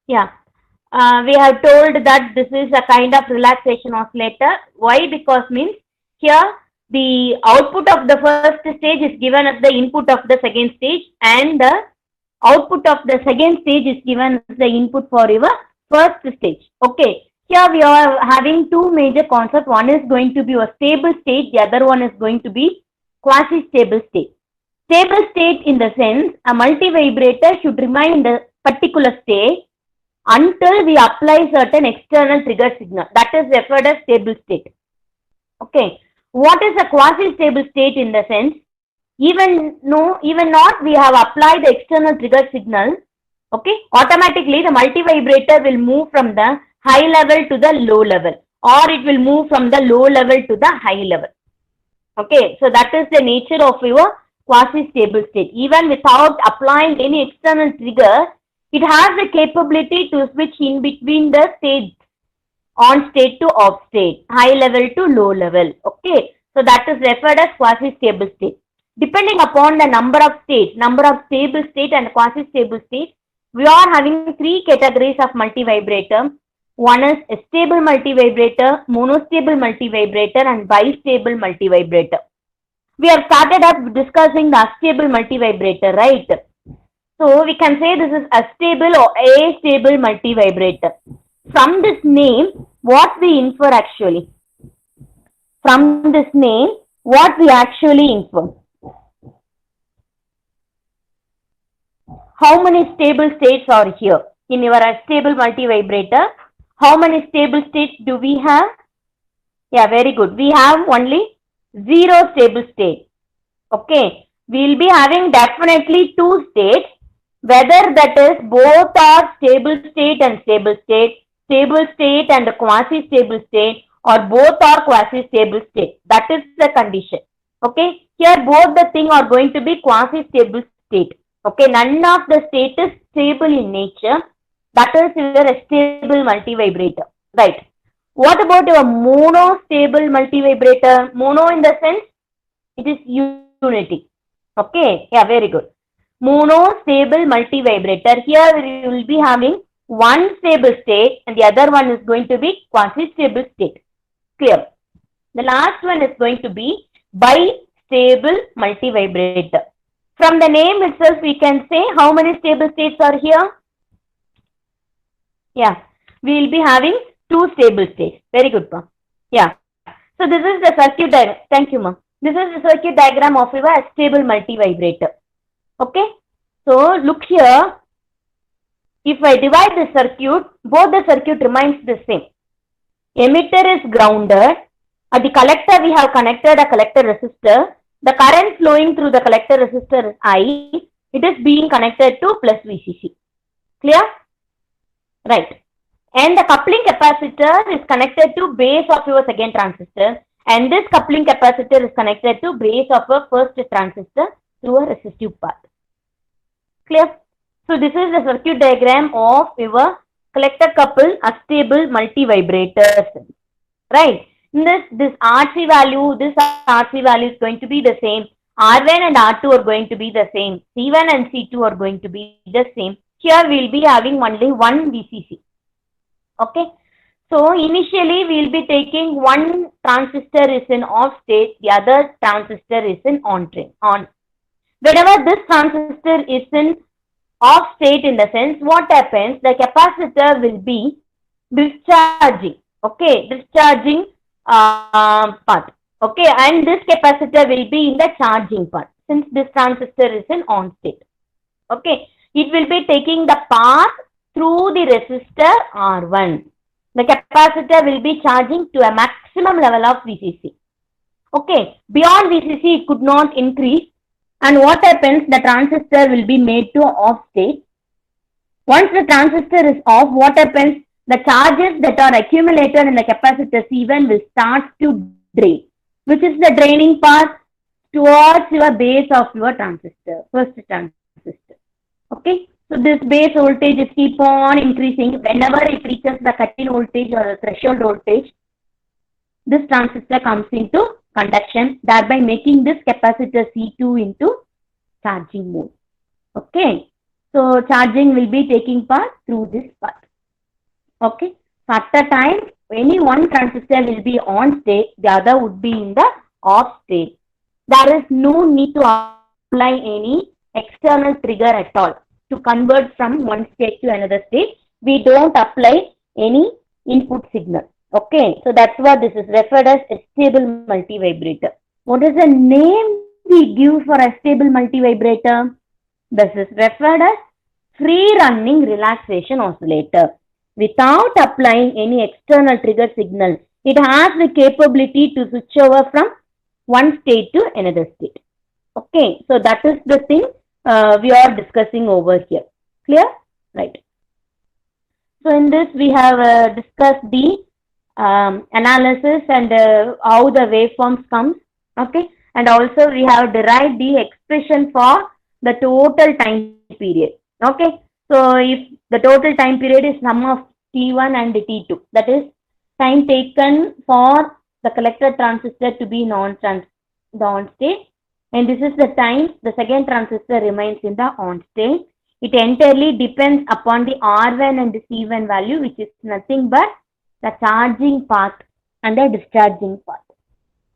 Yeah. We have told that this is a kind of relaxation oscillator. Why? Because means here the output of the first stage is given as the input of the second stage, and the output of the second stage is given as the input for your first stage. Okay. Here we are having two major concepts. One is going to be a stable state. The other one is going to be quasi-stable state. Stable state in the sense a multivibrator should remain in the particular state until we apply certain external trigger signal. That is referred as stable state. Okay. What is a quasi-stable state in the sense? Even not we have applied the external trigger signal, okay, automatically the multivibrator will move from the high level to the low level, or it will move from the low level to the high level. Okay, so that is the nature of your quasi-stable state. Even without applying any external trigger, it has the capability to switch in between the states, on state to off state, high level to low level. Okay, so that is referred as quasi-stable state. Depending upon the number of stable state and quasi-stable state, we are having three categories of multivibrator. One is stable multivibrator, monostable multivibrator, and bistable multivibrator. We have started up discussing the astable multivibrator, right? So we can say this is astable or astable multivibrator. From this name, what we infer actually? From this name, what we actually infer? How many stable states are here? In your astable multivibrator, how many stable states do we have? Yeah, very good. We have only 0 stable state. Okay. We will be having definitely 2 states, whether that is both are stable state and stable state and quasi-stable state, or both are quasi-stable state. That is the condition. Okay. Here both the thing are going to be quasi-stable state. Okay. None of the state is stable in nature. That is your stable multivibrator. Right. What about your monostable multivibrator? Mono in the sense it is unity. Okay. Yeah, very good. Monostable multivibrator. Here we will be having one stable state and the other one is going to be quasi-stable state. Clear. The last one is going to be bistable multivibrator. From the name itself, we can say how many stable states are here? Yeah, we will be having 2 stable states. Very good, ma. Yeah. So this is the circuit diagram. Thank you, ma. This is the circuit diagram of your stable multivibrator. Okay. So look here. If I divide the circuit, both the circuit remains the same. Emitter is grounded. At the collector, we have connected a collector resistor. The current flowing through the collector resistor is I. It is being connected to plus VCC. Clear? Right. And the coupling capacitor is connected to base of your second transistor. And this coupling capacitor is connected to base of your first transistor through a resistive path. Clear? So this is the circuit diagram of your collector coupled astable multivibrator. Right. In this RC value is going to be the same. R1 and R2 are going to be the same. C1 and C2 are going to be the same. Here we will be having only one VCC. Okay. So initially we will be taking one transistor is in off state, the other transistor is in on. Whenever this transistor is in off state, in the sense, what happens? The capacitor will be discharging. Okay, discharging part. Okay, and this capacitor will be in the charging part, since this transistor is in on state. Okay, it will be taking the path through the resistor R1. The capacitor will be charging to a maximum level of VCC. Okay, beyond VCC it could not increase, and what happens? The transistor will be made to off state. Once the transistor is off, what happens? The charges that are accumulated in the capacitor C1 will start to drain, which is the draining path towards your base of your transistor, first transistor. Okay, so this base voltage is keep on increasing. Whenever it reaches the cut-in voltage or the threshold voltage, this transistor comes into conduction, thereby making this capacitor C2 into charging mode. Okay, So charging will be taking part through this path. Okay. So at the time, any one transistor will be on state, the other would be in the off state. There is no need to apply any external trigger at all to convert from one state to another state. We don't apply any input signal. Okay, so that's what this is referred as a stable multivibrator. What is the name we give for a stable multivibrator? This is referred as free running relaxation oscillator. Without applying any external trigger signal, it has the capability to switch over from one state to another state. Okay, so that is the thing we are discussing over here. Clear? Right. So in this we have discussed the analysis and how the waveforms comes. Okay, and also we have derived the expression for the total time period. Okay, so if the total time period is sum of T1 and T2, that is time taken for the collector transistor to be on state, and this is the time the second transistor remains in the on state. It entirely depends upon the R1 and the C1 value, which is nothing but the charging path and the discharging path.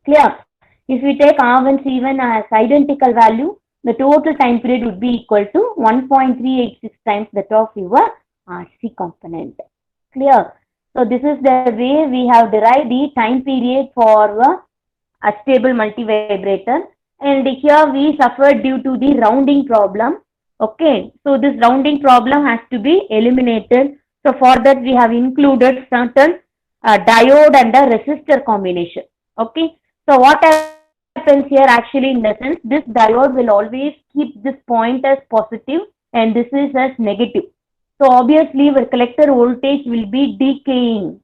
Clear? If we take R1, C1 as identical value, the total time period would be equal to 1.386 times that of your RC component. Clear? So this is the way we have derived the time period for a stable multivibrator, and here we suffered due to the rounding problem. Okay, so this rounding problem has to be eliminated. So for that we have included certain diode and a resistor combination. Okay, so what happens here actually, in the sense, this diode will always keep this point as positive and this is as negative. So obviously your collector voltage will be decaying.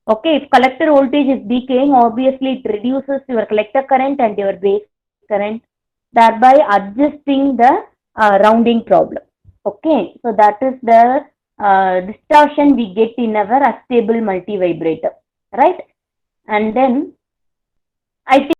Okay, if collector voltage is decaying, obviously it reduces your collector current and your base current, thereby adjusting the rounding problem. Okay, so that is the distortion we get in our astable multivibrator, right? And then I think